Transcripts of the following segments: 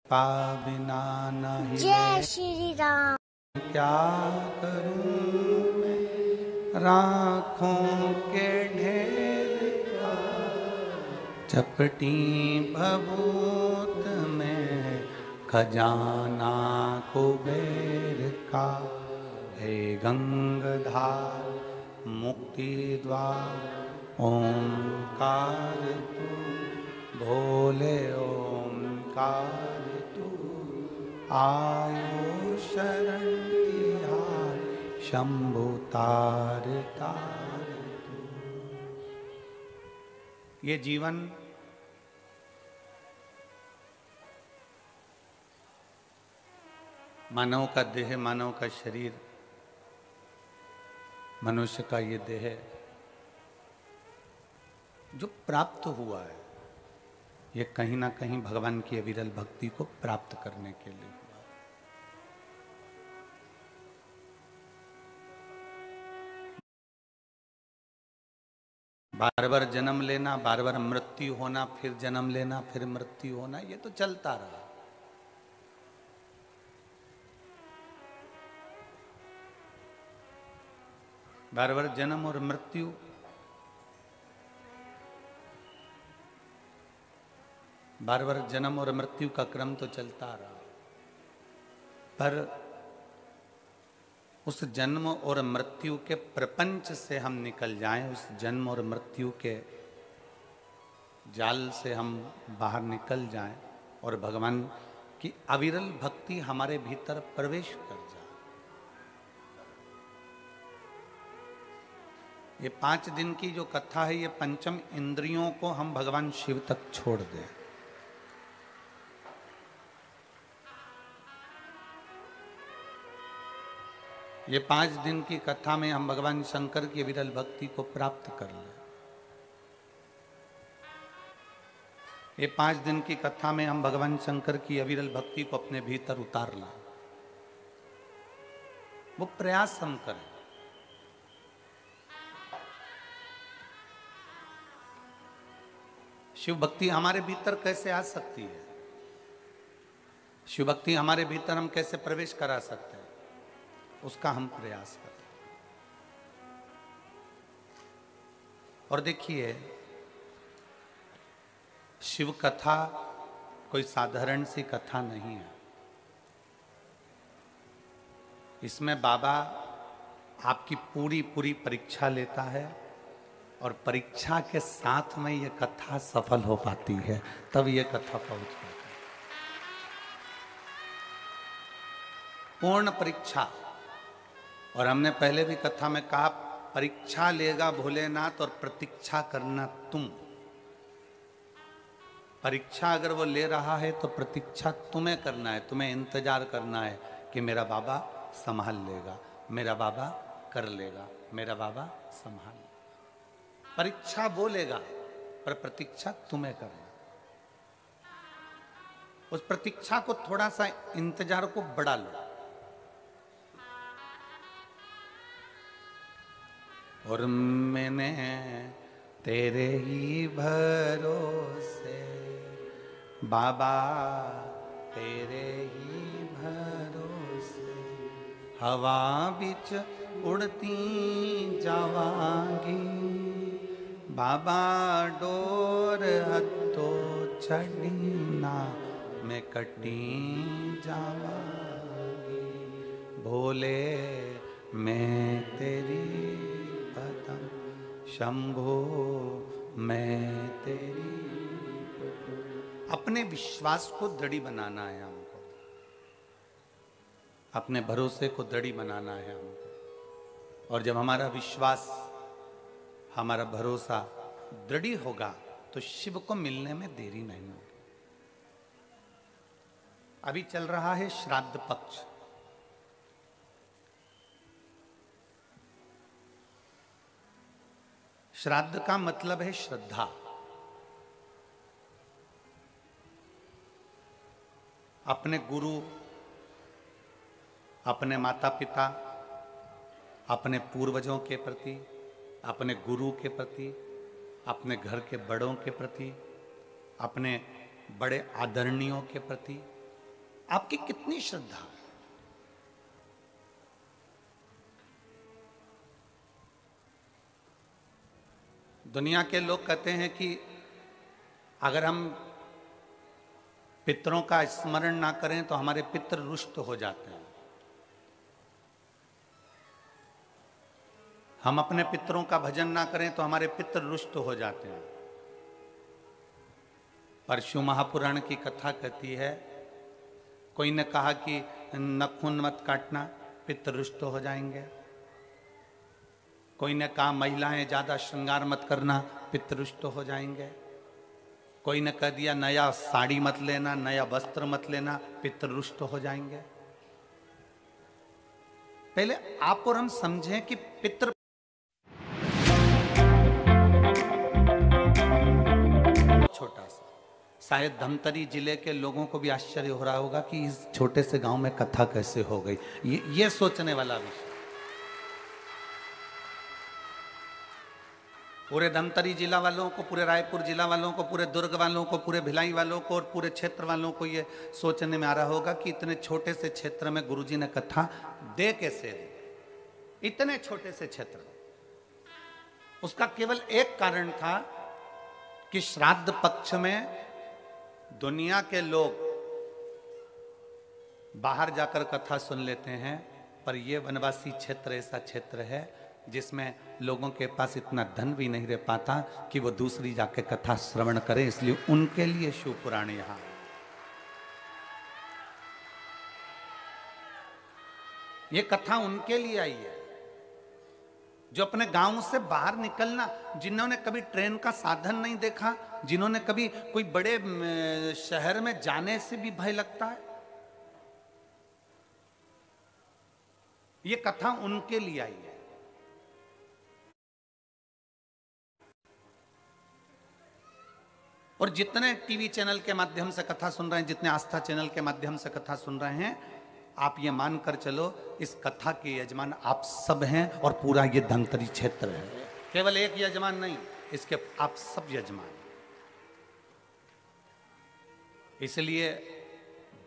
पा बिना नहीं जय श्री राम। क्या करूं मैं राखों के ढेर का, चपटी भभूत में खजाना कुबेर का। हे गंगाधार मुक्ति द्वार ओंकार तू, भोले ओंकार तू, आयो शरण तिहार शंभु तार तार तू। ये जीवन मानव का देह, मानव का शरीर, मनुष्य का ये देह जो प्राप्त हुआ है, ये कहीं ना कहीं भगवान की अविरल भक्ति को प्राप्त करने के लिए हुआ। बार बार जन्म लेना, बार बार मृत्यु होना, फिर जन्म लेना, फिर मृत्यु होना, ये तो चलता रहा। बार बार जन्म और मृत्यु, बार बार जन्म और मृत्यु का क्रम तो चलता रहा, पर उस जन्म और मृत्यु के प्रपंच से हम निकल जाएं, उस जन्म और मृत्यु के जाल से हम बाहर निकल जाएं और भगवान की अविरल भक्ति हमारे भीतर प्रवेश कर जाए। ये 5 दिन की जो कथा है, ये पंचम इंद्रियों को हम भगवान शिव तक छोड़ दें। ये 5 दिन की कथा में हम भगवान शंकर की विरल भक्ति को प्राप्त कर लें। ये 5 दिन की कथा में हम भगवान शंकर की अविरल भक्ति को अपने भीतर उतार लें। वो प्रयास हम करें। शिव भक्ति हमारे भीतर कैसे आ सकती है? शिव भक्ति हमारे भीतर हम कैसे प्रवेश करा सकते हैं? उसका हम प्रयास करें। और देखिए, शिव कथा कोई साधारण सी कथा नहीं है। इसमें बाबा आपकी पूरी पूरी परीक्षा लेता है और परीक्षा के साथ में ये कथा सफल हो पाती है, तब ये कथा पहुंच पाती है। पूर्ण परीक्षा। और हमने पहले भी कथा में कहा, परीक्षा लेगा भोलेनाथ और प्रतीक्षा करना तुम। परीक्षा अगर वो ले रहा है तो प्रतीक्षा तुम्हें करना है, तुम्हें इंतजार करना है कि मेरा बाबा संभाल लेगा, मेरा बाबा कर लेगा, मेरा बाबा संभाल लेगा। परीक्षा वो लेगा, पर प्रतीक्षा तुम्हें करना। उस प्रतीक्षा को, थोड़ा सा इंतजार को बढ़ा लो। और मैंने तेरे ही भरोसे बाबा, तेरे ही भरोसे हवा बिच उड़ती जावांगी, बाबा डोर हथो छड़ी ना मैं कटी जावांगी। भोले मैं तेरी पदम, शंभो मैं तेरी। अपने विश्वास को दृढ़ बनाना है हमको, अपने भरोसे को दृढ़ बनाना है हमको। और जब हमारा विश्वास, हमारा भरोसा दृढ़ होगा तो शिव को मिलने में देरी नहीं होगी। अभी चल रहा है श्राद्ध पक्ष। श्राद्ध का मतलब है श्रद्धा। अपने गुरु, अपने माता पिता, अपने पूर्वजों के प्रति, अपने गुरु के प्रति, अपने घर के बड़ों के प्रति, अपने बड़े आदरणीयों के प्रति आपकी कितनी श्रद्धा है? दुनिया के लोग कहते हैं कि अगर हम पितरों का स्मरण ना करें तो हमारे पितर रुष्ट हो जाते हैं। हम अपने पितरों का भजन ना करें तो हमारे पितर रुष्ट हो जाते हैं। परशु महापुराण की कथा कहती है, कोई ने कहा कि नखून मत काटना, पितर रुष्ट हो जाएंगे। कोई ने कहा महिलाएं ज्यादा श्रृंगार मत करना, पितर रुष्ट हो जाएंगे। कोई ने कह दिया नया साड़ी मत लेना, नया वस्त्र मत लेना, पितर रुष्ट हो जाएंगे। पहले आप और हम समझें कि पितृ छोटा सा, शायद धमतरी जिले के लोगों को भी आश्चर्य हो रहा होगा कि इस छोटे से गांव में कथा कैसे हो गई। ये सोचने वाला विषय। पूरे धमतरी जिला वालों को, पूरे रायपुर जिला वालों को, पूरे दुर्ग वालों को, पूरे भिलाई वालों को और पूरे क्षेत्र वालों को ये सोचने में आ रहा होगा कि इतने छोटे से क्षेत्र में गुरुजी ने कथा दे कैसे दी। इतने छोटे से क्षेत्र में उसका केवल एक कारण था कि श्राद्ध पक्ष में दुनिया के लोग बाहर जाकर कथा सुन लेते हैं, पर यह वनवासी क्षेत्र ऐसा क्षेत्र है जिसमें लोगों के पास इतना धन भी नहीं रह पाता कि वो दूसरी जाके कथा श्रवण करें, इसलिए उनके लिए शिव पुराण यहां। ये कथा उनके लिए आई है जो अपने गांव से बाहर निकलना, जिन्होंने कभी ट्रेन का साधन नहीं देखा, जिन्होंने कभी कोई बड़े शहर में जाने से भी भय लगता है, ये कथा उनके लिए आई है। और जितने टीवी चैनल के माध्यम से कथा सुन रहे हैं, जितने आस्था चैनल के माध्यम से कथा सुन रहे हैं, आप ये मानकर चलो इस कथा के यजमान आप सब हैं और पूरा ये धमतरी क्षेत्र है। केवल एक यजमान नहीं, इसके आप सब यजमान। इसलिए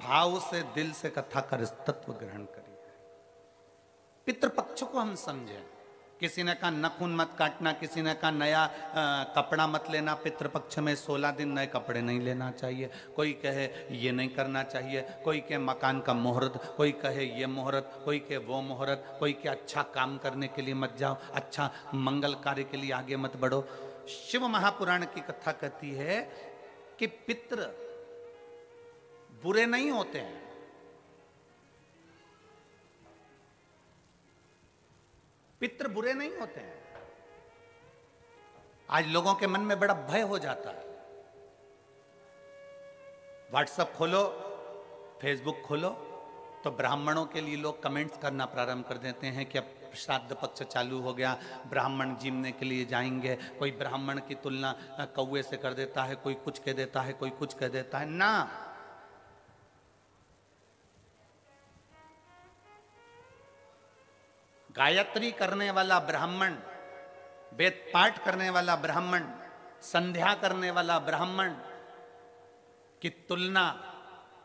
भाव से, दिल से कथा का तत्व ग्रहण करिए। पितृपक्ष को हम समझें। किसी ने कहा नखून मत काटना, किसी ने कहा नया कपड़ा मत लेना, पितृपक्ष में 16 दिन नए कपड़े नहीं लेना चाहिए। कोई कहे ये नहीं करना चाहिए, कोई कहे मकान का मुहूर्त, कोई कहे ये मुहूर्त, कोई कहे वो मुहूर्त, कोई कहे अच्छा काम करने के लिए मत जाओ, अच्छा मंगल कार्य के लिए आगे मत बढ़ो। शिव महापुराण की कथा कहती है कि पितृ बुरे नहीं होते हैं, पितृ बुरे नहीं होते हैं। आज लोगों के मन में बड़ा भय हो जाता है। व्हाट्सएप खोलो, फेसबुक खोलो तो ब्राह्मणों के लिए लोग कमेंट्स करना प्रारंभ कर देते हैं कि अब श्राद्ध पक्ष चालू हो गया, ब्राह्मण जीमने के लिए जाएंगे। कोई ब्राह्मण की तुलना कौवे से कर देता है, कोई कुछ कह देता है, कोई कुछ कह देता है। ना, गायत्री करने वाला ब्राह्मण, वेद पाठ करने वाला ब्राह्मण, संध्या करने वाला ब्राह्मण की तुलना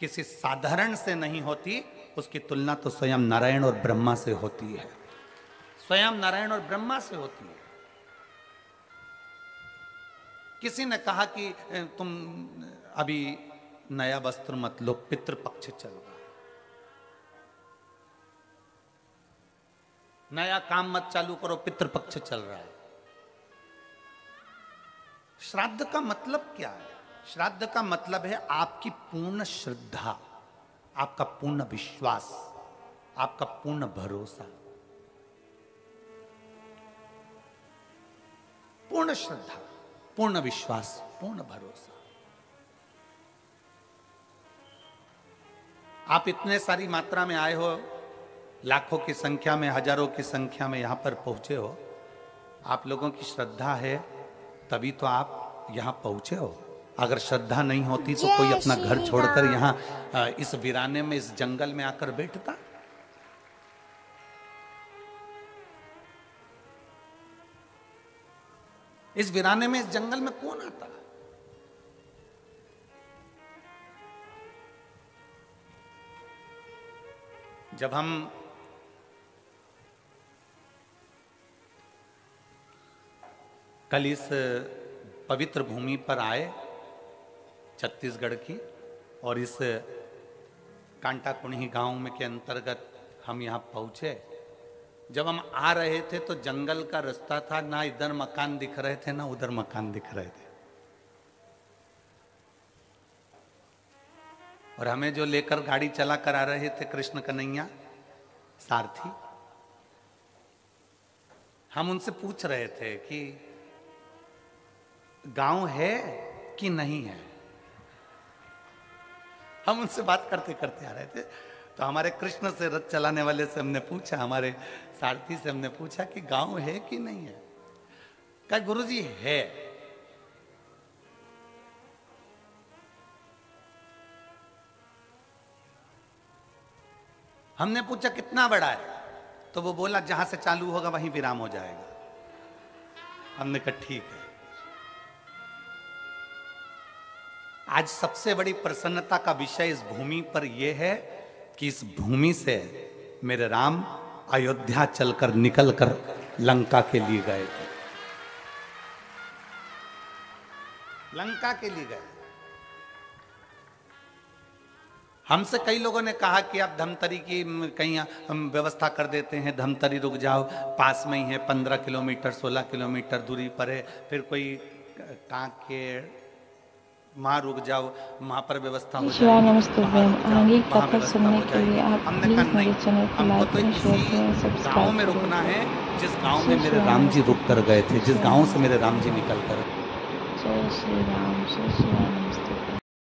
किसी साधारण से नहीं होती, उसकी तुलना तो स्वयं नारायण और ब्रह्मा से होती है। स्वयं नारायण और ब्रह्मा से होती है। किसी ने कहा कि तुम अभी नया वस्त्र मत लो, पितृपक्ष चल रहा है, नया काम मत चालू करो, पितृपक्ष चल रहा है। श्राद्ध का मतलब क्या है? श्राद्ध का मतलब है आपकी पूर्ण श्रद्धा, आपका पूर्ण विश्वास, आपका पूर्ण भरोसा। पूर्ण श्रद्धा, पूर्ण विश्वास, पूर्ण भरोसा। आप इतने सारी मात्रा में आए हो, लाखों की संख्या में, हजारों की संख्या में यहां पर पहुंचे हो। आप लोगों की श्रद्धा है तभी तो आप यहां पहुंचे हो। अगर श्रद्धा नहीं होती तो कोई अपना घर छोड़कर यहां इस वीराने में, इस जंगल में आकर बैठता। इस वीराने में, इस जंगल में कौन आता? जब हम कल इस पवित्र भूमि पर आए छत्तीसगढ़ की, और इस कांटा कुन्ही गांव में के अंतर्गत हम यहाँ पहुंचे। जब हम आ रहे थे तो जंगल का रास्ता था, ना इधर मकान दिख रहे थे ना उधर मकान दिख रहे थे, और हमें जो लेकर गाड़ी चला कर आ रहे थे कृष्ण कन्हैया सारथी, हम उनसे पूछ रहे थे कि गांव है कि नहीं है। हम उनसे बात करते करते आ रहे थे, तो हमारे कृष्ण से रथ चलाने वाले से हमने पूछा, हमारे सारथी से हमने पूछा कि गांव है कि नहीं है। कहा गुरुजी है। हमने पूछा कितना बड़ा है, तो वो बोला जहां से चालू होगा वहीं विराम हो जाएगा। हमने कहा ठीक है। आज सबसे बड़ी प्रसन्नता का विषय इस भूमि पर यह है कि इस भूमि से मेरे राम अयोध्या चलकर निकलकर लंका के लिए गए थे, लंका के लिए गए। हमसे कई लोगों ने कहा कि आप धमतरी की कहीं हम व्यवस्था कर देते हैं, धमतरी रुक जाओ, पास में ही है, 15 किलोमीटर 16 किलोमीटर दूरी पर है। फिर कोई कांकेर वहाँ रुक जाओ, वहाँ पर व्यवस्था हो जाएगी। नमस्ते बहन, आगे कथा सुनने के लिए आप प्लीज मेरे चैनल को लाइक करें, शेयर करें, सब्सक्राइब गाँव में रुकना है जिस गाँव में मेरे राम जी रुक कर गए थे, जिस गाँव से मेरे राम जी निकल कर। जय श्री राम, जय श्री राम। नमस्ते।